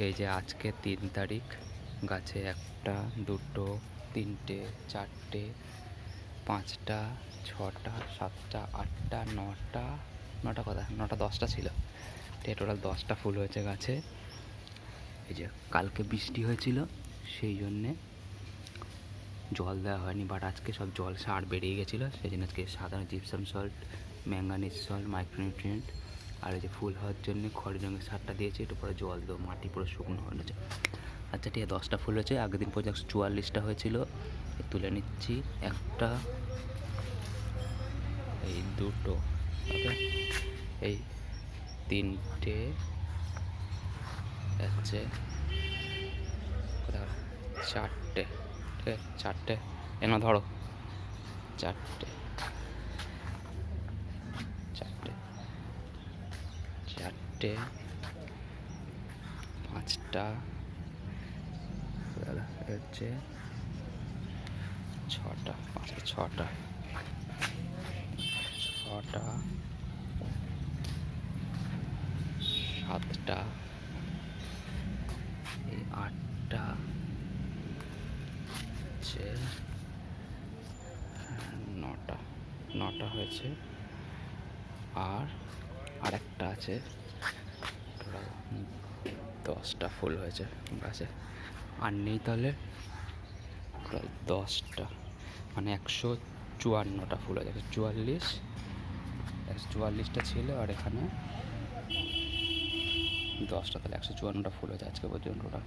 এই যে আজকে 3 তারিখ, গাছে 1টা 2টো 3টে 4টে 5টা 6টা 7টা 8টা 9টা 9টা কথা 9টা 10টা ছিল। টোটাল 10টা ফুল হয়েছে গাছে। এই যে কালকে বৃষ্টি হয়েছিল, সেই জন্যে জল দেওয়া হয়নি, বাট আজকে সব জল সার বেরিয়ে গেছিলো, সেই জন্য আজকে সাধারণ gypsum salt, manganese salt, micronutrient আর এই যে ফুল হওয়ার জন্য খড়ি রঙের সারটা দিয়েছি। একটু পরে জল দেবো, মাটি পুরো শুকনো হয়েছে। আচ্ছা ঠিক আছে, 10টা ফুল হয়েছে। আগের দিন পর্যন্ত 144টা হয়েছিল, তুলে নিচ্ছি। 1টা, এই 2টো, ওকে, এই 3টে হচ্ছে 4টে, ঠিক আছে 4টে এনে ধরো, 4টে 5টা হচ্ছে 6টা, 6টা 7টা, এই 8টা হচ্ছে 9টা হয়েছে, আর একটা আছে। টোটাল 10টা ফুল হয়েছে গাছে। আর নেই তাহলে টোটাল 10টা, মানে 154টা ফুল হয়ে যাবে। 144টা ছিল, আর এখানে 10টা, তাহলে 154টা ফুল হয়েছে আজকে পর্যন্ত টোটাল।